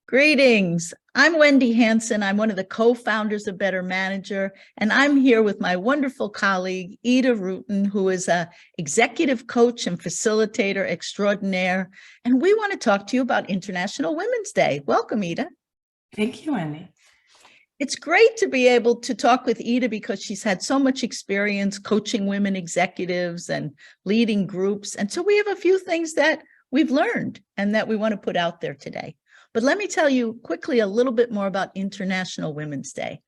Greetings. I'm Wendy Hanson. I'm one of the co-founders of Better Manager, and I'm here with my wonderful colleague, Ida Rutten, who is an executive coach and facilitator extraordinaire. And we want to talk to you about International Women's Day. Welcome, Ida. Thank you, Wendy. It's great to be able to talk with Ida because she's had so much experience coaching women executives and leading groups. And so we have a few things that we've learned and that we want to put out there today. But let me tell you quickly a little bit more about International Women's Day.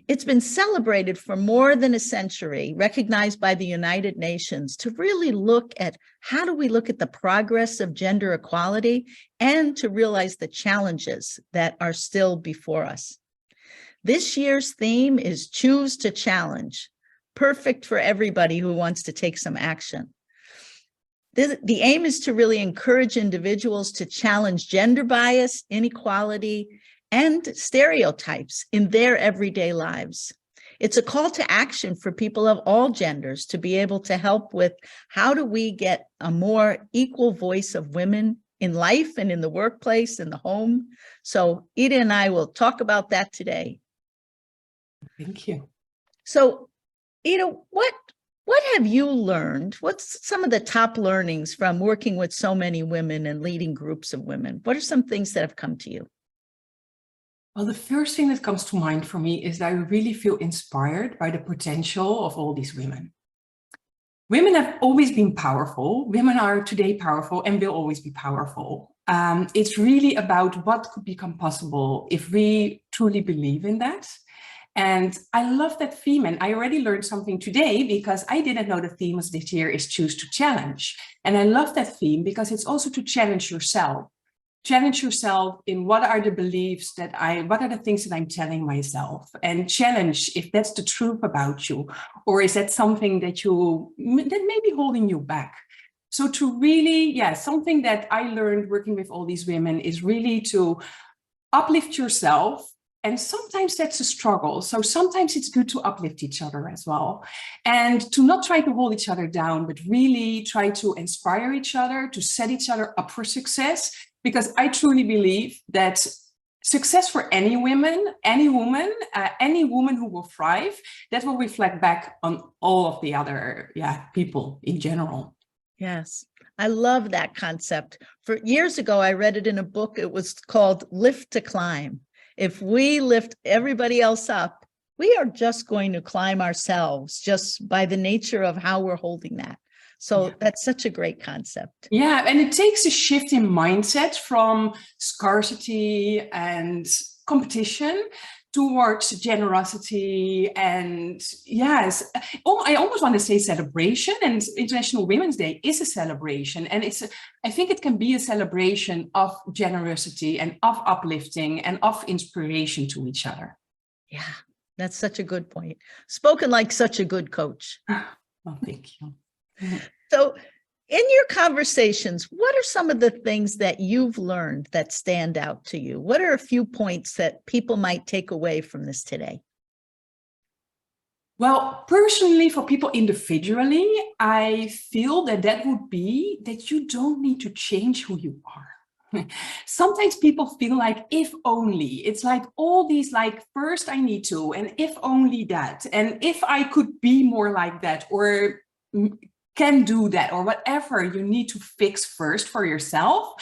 It's been celebrated for more than a century, recognized by the United Nations, to really look at how do we look at the progress of gender equality and to realize the challenges that are still before us. This year's theme is Choose to Challenge, perfect for everybody who wants to take some action. The aim is to really encourage individuals to challenge gender bias, inequality, and stereotypes in their everyday lives. It's a call to action for people of all genders to be able to help with how do we get a more equal voice of women in life and in the workplace, in the home. So Ida and I will talk about that today. Thank you. So, Ida, what have you learned? What's some of the top learnings from working with so many women and leading groups of women? What are some things that have come to you? Well, the first thing that comes to mind for me is that I really feel inspired by the potential of all these women. Women have always been powerful. Women are today powerful and will always be powerful. It's really about what could become possible if we truly believe in that. And I love that theme, and I already learned something today because I didn't know the theme of this year is Choose to Challenge. And I love that theme because it's also to challenge yourself. Challenge yourself in what are the beliefs what are the things that I'm telling myself, and challenge if that's the truth about you, or is that something that may be holding you back. So to really, something that I learned working with all these women is really to uplift yourself. And sometimes that's a struggle. So sometimes it's good to uplift each other as well. And to not try to hold each other down, but really try to inspire each other, to set each other up for success. Because I truly believe that success for any woman who will thrive, that will reflect back on all of the other people in general. Yes, I love that concept. For years ago, I read it in a book. It was called Lift to Climb. If we lift everybody else up, we are just going to climb ourselves just by the nature of how we're holding that. So that's such a great concept. Yeah, and it takes a shift in mindset from scarcity and competition towards generosity and I almost want to say celebration, and International Women's Day is a celebration, and I think it can be a celebration of generosity and of uplifting and of inspiration to each other. Yeah, that's such a good point. Spoken like such a good coach. Oh, thank you. So in your conversations, what are some of the things that you've learned that stand out to you? What are a few points that people might take away from this today? Well, personally, for people individually, I feel that would be that you don't need to change who you are. Sometimes people feel like, if only, it's like all these first I need to, and if only that, and if I could be more like that, or can do that, or whatever you need to fix first for yourself,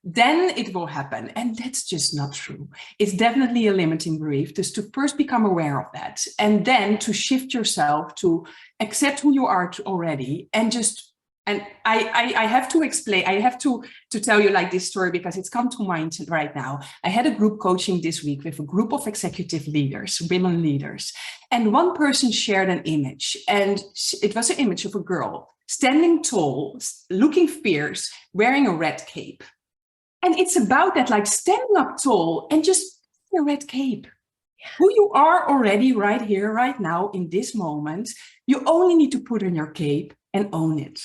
then it will happen. And that's just not true. It's definitely a limiting belief, just to first become aware of that, and then to shift yourself to accept who you are already, and I have to explain, I have to tell you this story because it's come to mind right now. I had a group coaching this week with a group of executive leaders, women leaders, and one person shared an image, and it was an image of a girl standing tall, looking fierce, wearing a red cape. And it's about that, standing up tall and just a red cape. Yeah. Who you are already right here, right now, in this moment, you only need to put on your cape and own it.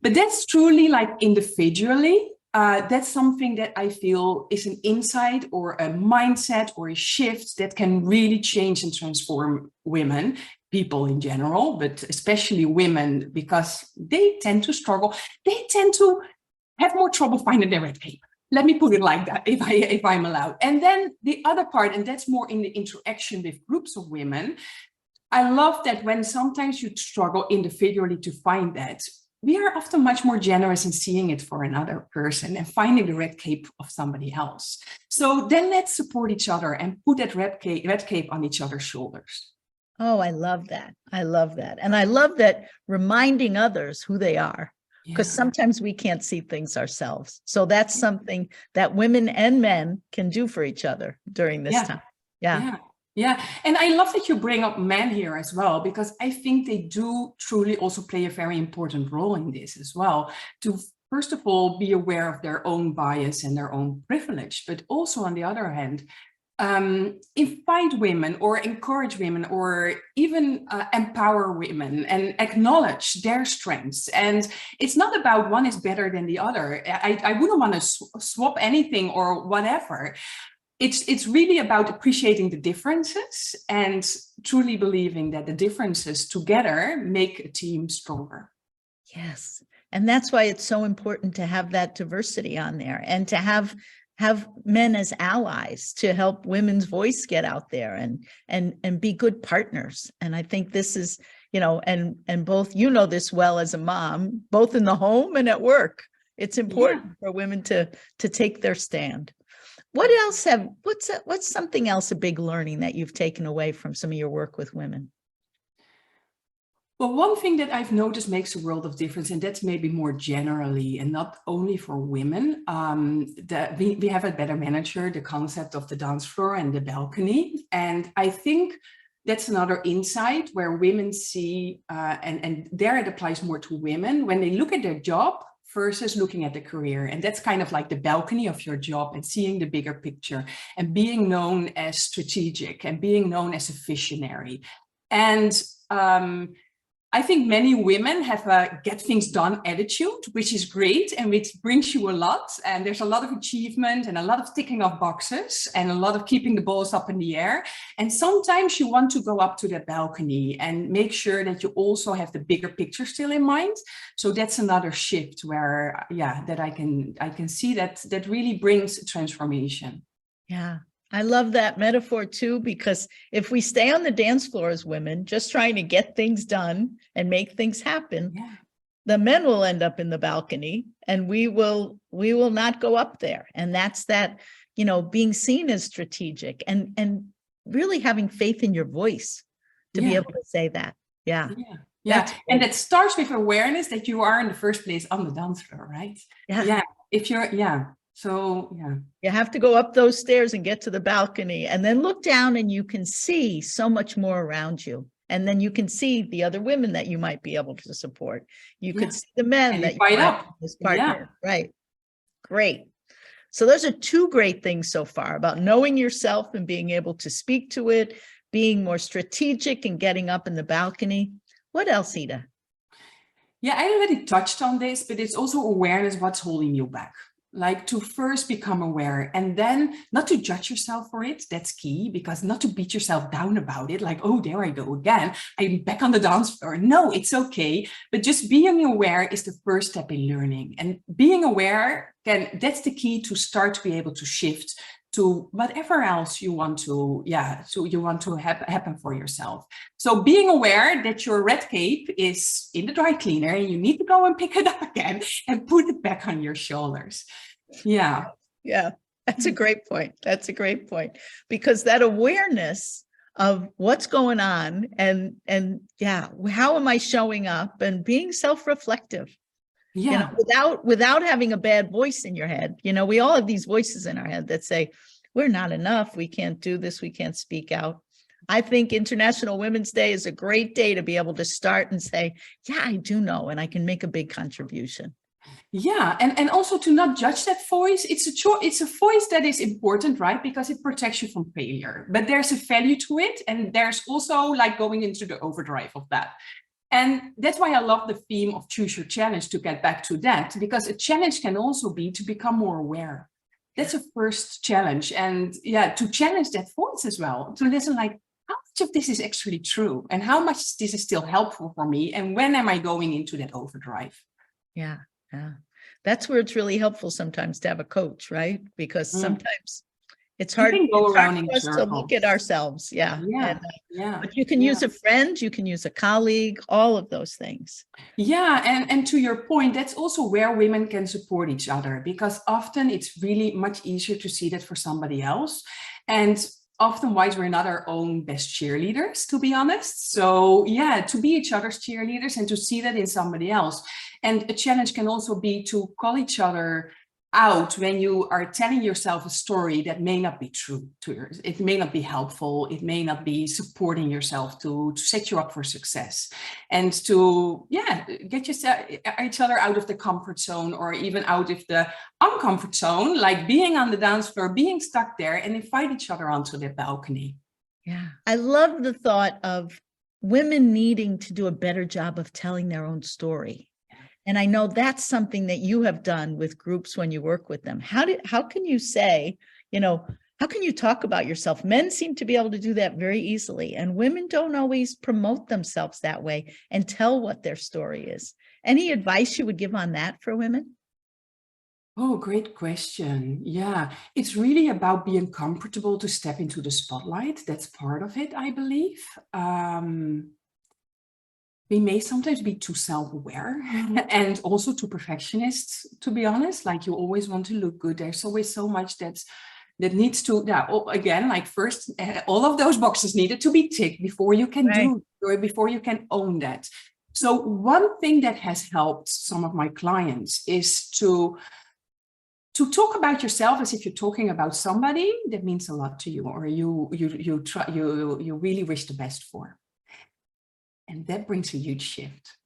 But that's truly individually, that's something that I feel is an insight or a mindset or a shift that can really change and transform women, people in general, but especially women, because they tend to struggle. They tend to have more trouble finding their red cape. Let me put it like that, if I'm allowed. And then the other part, and that's more in the interaction with groups of women. I love that when sometimes you struggle individually to find that, we are often much more generous in seeing it for another person and finding the red cape of somebody else. So then let's support each other and put that red cape on each other's shoulders. Oh, I love that. I love that. And I love that reminding others who they are, because sometimes we can't see things ourselves. So that's something that women and men can do for each other during this time. Yeah. And I love that you bring up men here as well, because I think they do truly also play a very important role in this as well, to first of all, be aware of their own bias and their own privilege, but also on the other hand, invite women or encourage women or even empower women and acknowledge their strengths. And it's not about one is better than the other. I wouldn't want to swap anything or whatever. It's really about appreciating the differences and truly believing that the differences together make a team stronger. Yes. And that's why it's so important to have that diversity on there and to have men as allies to help women's voice get out there and be good partners. And I think this is, and both, this well as a mom, both in the home and at work. It's important for women to take their stand. What else what's something else, a big learning that you've taken away from some of your work with women? Well, one thing that I've noticed makes a world of difference, and that's maybe more generally and not only for women, that we have at Better Manager the concept of the dance floor and the balcony. And I think that's another insight where women see, and there it applies more to women, when they look at their job versus looking at the career. And that's kind of like the balcony of your job and seeing the bigger picture and being known as strategic and being known as a visionary. And I think many women have a get things done attitude, which is great and which brings you a lot. And there's a lot of achievement and a lot of ticking off boxes and a lot of keeping the balls up in the air. And sometimes you want to go up to that balcony and make sure that you also have the bigger picture still in mind. So that's another shift where, that I can see that really brings transformation. Yeah. I love that metaphor too, because if we stay on the dance floor as women, just trying to get things done and make things happen, the men will end up in the balcony and we will not go up there. And that's that, being seen as strategic and really having faith in your voice to be able to say that. Yeah. And that starts with awareness that you are in the first place on the dance floor, right? If you're, So, you have to go up those stairs and get to the balcony and then look down and you can see so much more around you. And then you can see the other women that you might be able to support. You could see the men and that you might have as partner. Right. Great. So those are two great things so far about knowing yourself and being able to speak to it, being more strategic and getting up in the balcony. What else, Ida? Yeah, I already touched on this, but it's also awareness what's holding you back. Like to first become aware and then not to judge yourself for it. That's key, because not to beat yourself down about it. Like, oh, there I go again. I'm back on the dance floor. No, it's okay. But just being aware is the first step in learning. And being aware, that's the key to start to be able to shift to whatever else you want to, happen for yourself. So being aware that your red cape is in the dry cleaner and you need to go and pick it up again and put it back on your shoulders. Yeah. That's a great point. That's a great point, because that awareness of what's going on and how am I showing up and being self-reflective. Without having a bad voice in your head. We all have these voices in our head that say, we're not enough. We can't do this. We can't speak out. I think International Women's Day is a great day to be able to start and say, I do know, and I can make a big contribution. Yeah, and also to not judge that voice. It's a voice that is important, right? Because it protects you from failure. But there's a value to it. And there's also like going into the overdrive of that. And that's why I love the theme of choose your challenge, to get back to that, because a challenge can also be to become more aware. That's a first challenge. And to challenge that voice as well, to listen like, how much of this is actually true? And how much this is still helpful for me? And when am I going into that overdrive? Yeah. That's where it's really helpful sometimes to have a coach, right? Because sometimes it's You hard, can go it's hard around in for us to look at circles. ourselves. Yeah. Yeah, And, yeah, but you can yeah. use a friend, you can use a colleague, all of those things. Yeah, and to your point, that's also where women can support each other, because often it's really much easier to see that for somebody else. And often wise, we're not our own best cheerleaders, to be honest. So yeah, to be each other's cheerleaders and to see that in somebody else. And a challenge can also be to call each other out when you are telling yourself a story that may not be true to yours. It may not be helpful. It may not be supporting yourself to set you up for success, and to, yeah, get yourself, each other out of the comfort zone, or even out of the uncomfort zone, like being on the dance floor, being stuck there, and invite each other onto the balcony. Yeah. I love the thought of women needing to do a better job of telling their own story. And I know that's something that you have done with groups when you work with them. How can you say, how can you talk about yourself? Men seem to be able to do that very easily, and women don't always promote themselves that way and tell what their story is. Any advice you would give on that for women? Oh, great question. Yeah, it's really about being comfortable to step into the spotlight. That's part of it, I believe. We may sometimes be too self-aware and also too perfectionist, to be honest. Like, you always want to look good. There's always so much that needs to, yeah, again, like first, all of those boxes needed to be ticked before you can do, or before you can own that. So one thing that has helped some of my clients is to talk about yourself as if you're talking about somebody that means a lot to you, or you really wish the best for. And that brings a huge shift.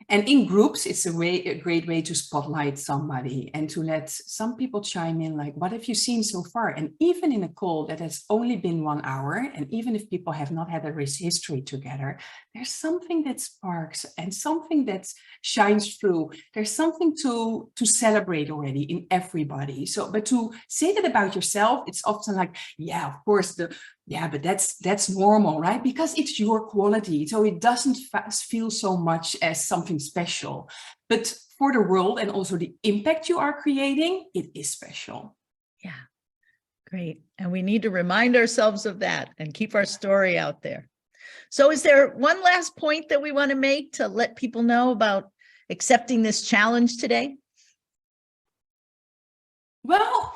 And in groups, it's a great way to spotlight somebody and to let some people chime in, like, what have you seen so far? And even in a call that has only been 1 hour, and even if people have not had a race history together, there's something that sparks and something that shines through. There's something to celebrate already in everybody. So, but to say that about yourself, it's often like, yeah, of course, yeah, but that's normal, right? Because it's your quality. So it doesn't feel so much as something special. But for the world and also the impact you are creating, it is special. Yeah, great. And we need to remind ourselves of that and keep our story out there. So is there one last point that we want to make to let people know about accepting this challenge today? Well,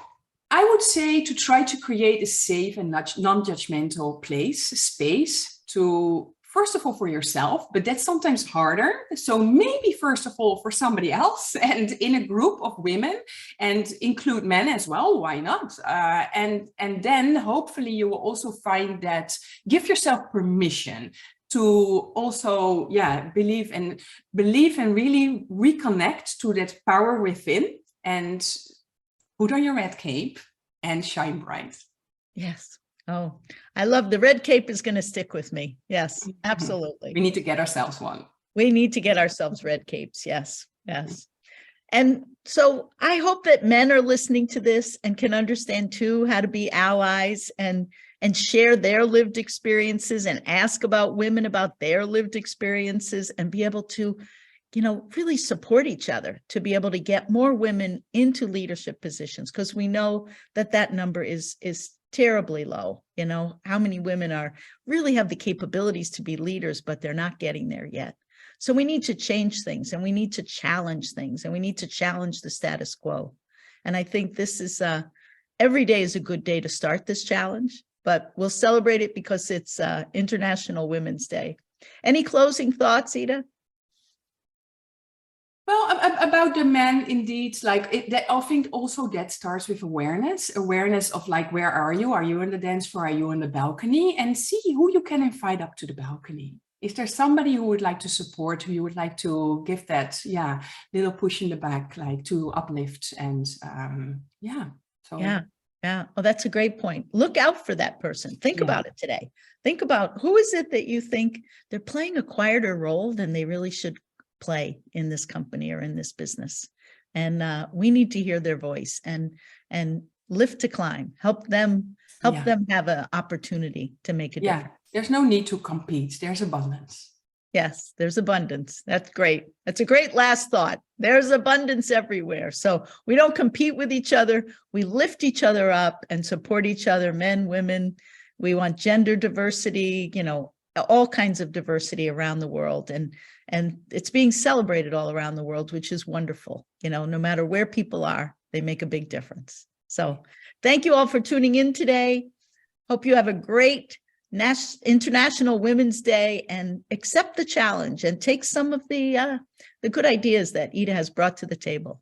I would say to try to create a safe and non-judgmental space to, first of all, for yourself, but that's sometimes harder. So maybe first of all, for somebody else, and in a group of women, and include men as well. Why not? And then hopefully you will also find that, give yourself permission to also, yeah, believe and really reconnect to that power within, and put on your red cape and shine bright. Yes. Oh, I love the red cape is going to stick with me. Yes, absolutely. We need to get ourselves one. We need to get ourselves red capes. Yes. Yes. And so I hope that men are listening to this and can understand too how to be allies and share their lived experiences and ask about women about their lived experiences and be able to, really support each other to be able to get more women into leadership positions, because we know that number is terribly low. How many women really have the capabilities to be leaders, but they're not getting there yet. So we need to change things, and we need to challenge things, and we need to challenge the status quo. And I think this is every day is a good day to start this challenge, but we'll celebrate it because it's International Women's Day. Any closing thoughts, Ida? Well, about the men, indeed, like I think also that starts with awareness of, like, where are you? Are you on the dance floor? Are you on the balcony? And see who you can invite up to the balcony. Is there somebody who would like to support, who you would like to give that, yeah, little push in the back, like to uplift and yeah. So yeah. Oh, that's a great point. Look out for that person. Think about it today. Think about who is it that you think they're playing a quieter role than they really should play in this company or in this business. And we need to hear their voice and lift to climb, help them have an opportunity to make a difference. There's no need to compete. There's abundance. Yes, there's abundance. That's great. That's a great last thought. There's abundance everywhere. So we don't compete with each other. We lift each other up and support each other, men, women. We want gender diversity, all kinds of diversity around the world. And it's being celebrated all around the world, which is wonderful. No matter where people are, they make a big difference. So thank you all for tuning in today. Hope you have a great International Women's Day and accept the challenge and take some of the good ideas that Ida has brought to the table.